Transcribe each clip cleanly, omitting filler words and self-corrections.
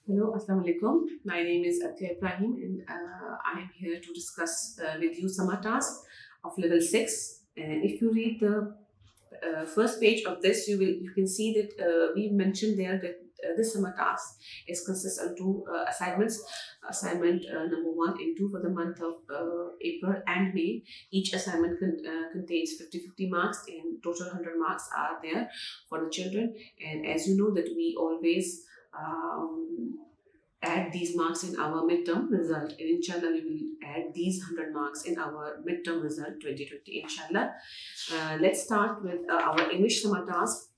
Hello, Assalamu alaikum. My name is Atya Ibrahim and I am here to discuss with you summer task of level 6. And if you read the first page of this, you can see that we mentioned there that this summer task is consists of two assignments. Assignment number 1 and 2 for the month of April and May. Each assignment contains 50-50 marks and total 100 marks are there for the children. And as you know that we always add these marks in our midterm result, and inshallah we will add these 100 marks in our midterm result 2020 inshallah. Let's start with our English summer task.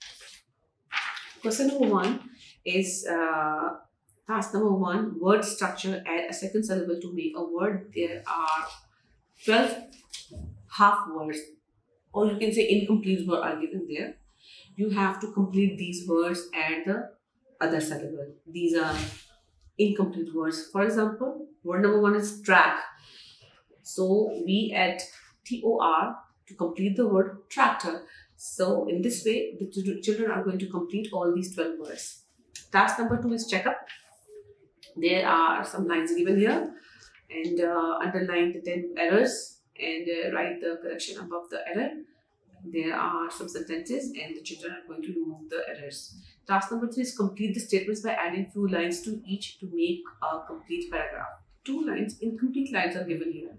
Question number 1 is task number 1, word structure. Add a second syllable to make a word. There are 12 half words, or you can say incomplete words are given there. You have to complete these words at the other syllable. These are incomplete words. For example, word number 1 is track. So we add TOR to complete the word tractor. So in this way, the children are going to complete all these 12 words. Task number 2 is checkup. There are some lines given here, and underline the 10 errors and write the correction above the error. There are some sentences and the children are going to remove the errors. Task number 3 is complete the statements by adding few lines to each to make a complete paragraph. 2 lines, incomplete lines are given here.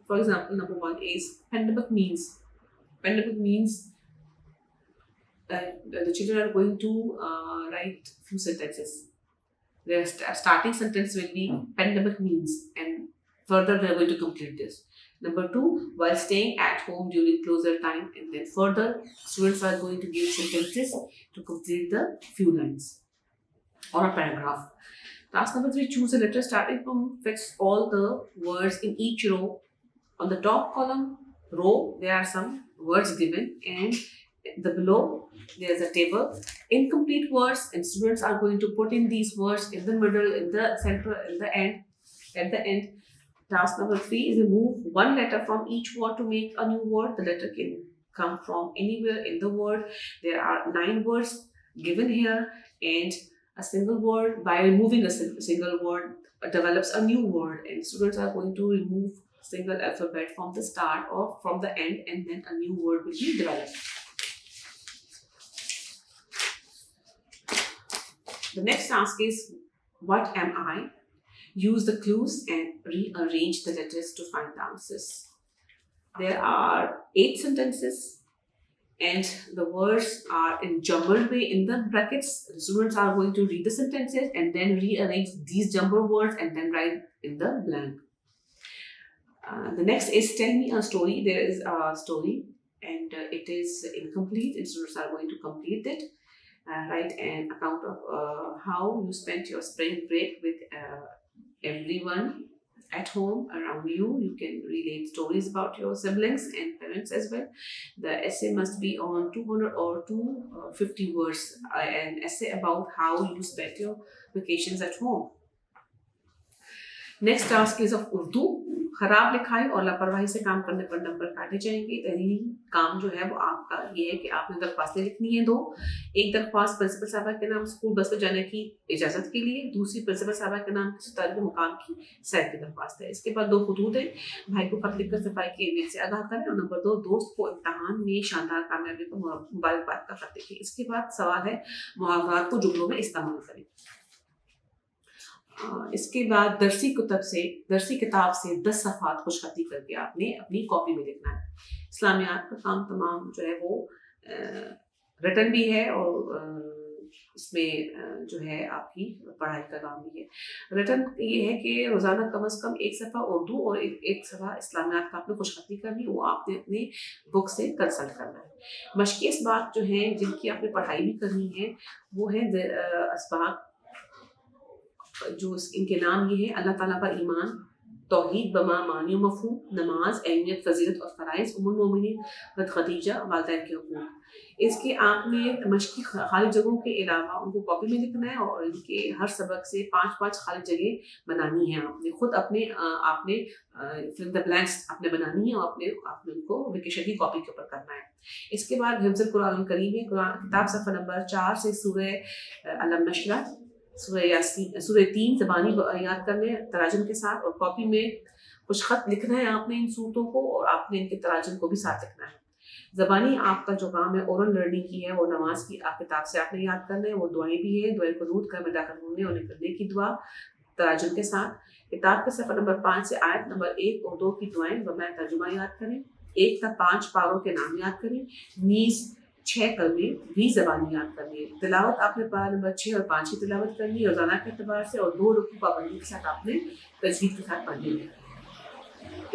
For example, number 1 is pandemic means. Pandemic means the children are going to write few sentences. Their starting sentence will be pandemic means, and further they are going to complete this. Number 2, while staying at home during closure time, and then further students are going to give sentences to complete the few lines or a paragraph. Task number 3, choose a letter starting from fix all the words in each row. On the top column row, there are some words given, and the below there is a table. Incomplete words, and students are going to put in these words in the middle, in the center, in the end, at the end. Task number 3 is remove one letter from each word to make a new word. The letter can come from anywhere in the word. There are 9 words given here, and a single word, by removing a single word, develops a new word, and students are going to remove single alphabet from the start or from the end, and then a new word will be developed. The next task is what am I? Use the clues and rearrange the letters to find the answers. There are 8 sentences and the words are in jumbled way in the brackets. The students are going to read the sentences and then rearrange these jumbled words and then write in the blank. The next is tell me a story. There is a story and it is incomplete, and students are going to complete it. Write an account of how you spent your spring break with everyone at home around you. You can relate stories about your siblings and parents as well. The essay must be on 200 or 250 words. An essay about how you spent your vacations at home. Next task is of Urdu. खराब लिखाई और लापरवाही से काम करने पर number काटे जाएंगे। पहली काम जो है वो आपका ये है कि आपने दरख्वास्तें लिखनी है 2। एक दरख्वास्त प्रिंसिपल साहबा के नाम स्कूल बस में जाने की इजाज़त के लिए, दूसरी प्रिंसिपल साहबा के नाम किसी तालिब मुकाम की सैर की दरख्वास्त है। इसके बाद 2 खुतूत है, भाई को खत लिखकर सफाई की अहमियत से आगाह करें, और नंबर 2, दोस्त को इम्तहान में शानदार कामयाबी पर मुबारकबाद का खत लिखें। इसके बाद सवाल है मुहावरात को जुमलों में इस्तेमाल करें। इसके बाद दरसी किताब से 10 सफ़ात खुशखती करके आपने अपनी कॉपी में लिखना है। इस्लामियात का काम तमाम जो है वो रिटन भी है और इसमें जो है आपकी पढ़ाई का काम भी है। रिटन ये है कि रोज़ाना कम से कम 1 सफ़ा उर्दू और एक सफ़ा इस्लामियात का आपने खुशखती करनी, वो आपने अपने बुक से कंसल्ट करना है। मशक़ी इसबाक जो हैं जिनकी आपने पढ़ाई भी करनी है वो है इसबाक, जो इनके नाम ये है अल्लाह ताला पर ईमान, तौहीद बमा मानी मफहूम, नमाज, अहमियत, फजीलत और फ़राइज़, उम्मुल मोमिनीन हज़रत खदीजा, वालिदैन के हुकूक। इसके आपने मशक़ी खाली जगहों के अलावा उनको कॉपी में लिखना है और इनके हर सबक से 5-5 खाली जगह बनानी है। आपने खुद आपने फिल द ब्लैंक्स आपने बनानी है और आपने उनको वेकेशन की कॉपी के ऊपर करना है। इसके बाद हिफ्ज़ुल कुरान करीम है। कुरान किताब सफ़ा नंबर 4 से सूरह अलम नशरा सूरह 3 ज़बानी याद करने हैं तराजम के साथ, और कॉपी में कुछ ख़त लिखना है आपने इन सूरतों को, और आपने इनके तराजम को भी साथ लिखना है। ज़बानी आपका जो काम है ओरल लर्निंग की है, वो नमाज की किताब से आपने याद करना है, वो दुआएं भी है, दुआएं कुनूत का में दाखिल होने और निकलने की दुआ तराजुम के साथ। किताब के सफ़र नंबर 5 से आयत नंबर 1 और 2 की दुआएं व मैं तर्जुमा याद करें। 1 तक 5 पारों के नाम याद करें। नीस 6 कलमे भी ज़बानी याद करनी है। तिलावत आपने पारा नंबर 6 और 5 की तिलावत करनी है रोज़ाना के अतबार से, और 2 रुकू पाबंदी के साथ आपने तजवीद के साथ पढ़नी है।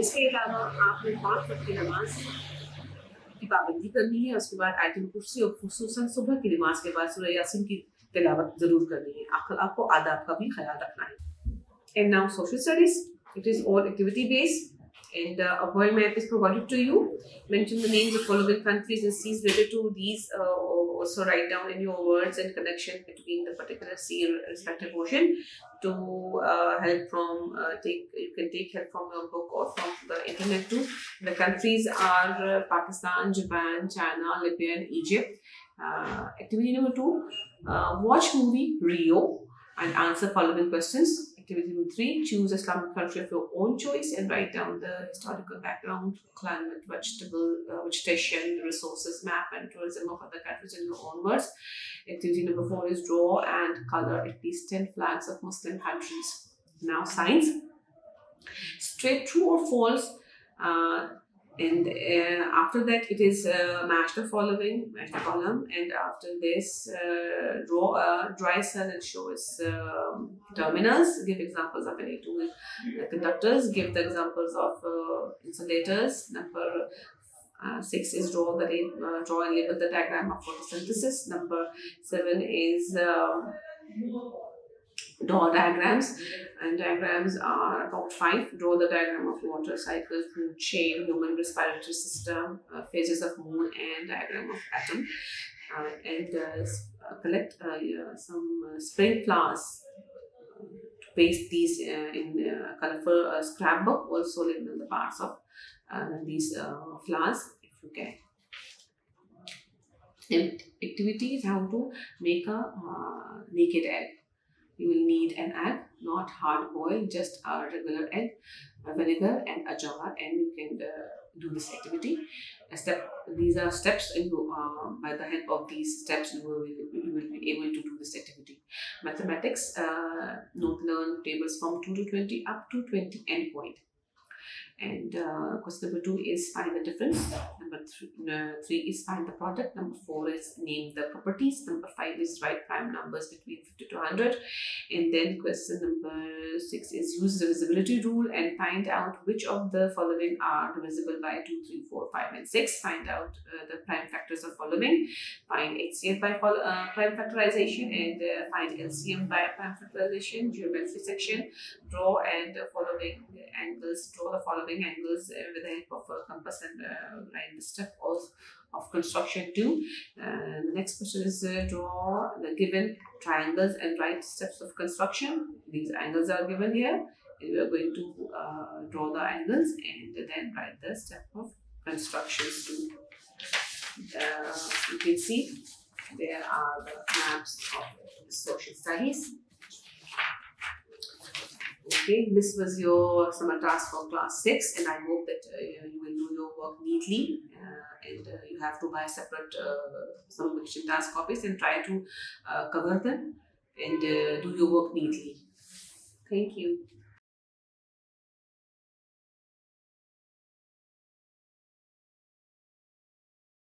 इसके अलावा आपने 5 वक्त की नमाज की पाबंदी करनी है। उसके बाद आयतुल कुर्सी और खुसूसन सुबह की नमाज के बाद सूरह यासीन की तिलावत जरूर करनी है। आपको आदाब का भी ख्याल रखना है। And now social studies. It is all activity based, and a world map is provided to you. Mention the names of following countries and seas related to these. Also write down in your words and connection between the particular sea and respective ocean. To help from you can take help from your book or from the internet too. The countries are Pakistan, Japan, China, Libya, and Egypt. Activity number 2. Watch movie Rio and answer following questions. Activity number 3, choose a Islamic country of your own choice and write down the historical background, climate, vegetation, resources, map, and tourism of other countries in your own words. Activity number 4 is draw and color at least 10 flags of Muslim countries. Now, science. Straight true or false. And after that it is match the column, and after this draw a dry cell and show its terminals. Give examples of any two conductors. Give the examples of insulators. Number 6 is draw and label the diagram of photosynthesis. Number 7 is draw diagrams, and diagrams are about 5. Draw the diagram of water cycle, food chain, human respiratory system, phases of moon, and diagram of atom. And collect some spring flowers. Paste these in colorful scrapbook. Also label the parts of these flowers if you can. And activity is how to make a naked egg. You will need an egg, not hard boiled, just a regular egg, vinegar, and a jar, and you can do this activity. These are steps, and by the help of these steps, you will be able to do this activity. Mathematics, note learn tables from 2 to 20 up to 20 endpoint. And question number 2 is find the difference. Number 3 is find the product. Number 4 is name the properties. Number 5 is write prime numbers between 50 to 100. And then question number 6 is use the divisibility rule and find out which of the following are divisible by 2, 3, 4, 5, and 6. Find out the prime factors of following. Find HCF by prime factorization, and find LCM by prime factorization. Geometry section. Draw and following angles. Draw the following angles with the help of a compass, and write the step of construction too. The next question is draw the given triangles and write steps of construction. These angles are given here, and we are going to draw the angles and then write the step of construction too. You can see there are the maps of social studies. Okay, this was your summer task for class 6, and I hope that you will do your work neatly, and you have to buy separate summer vacation task copies and try to cover them and do your work neatly. Thank you.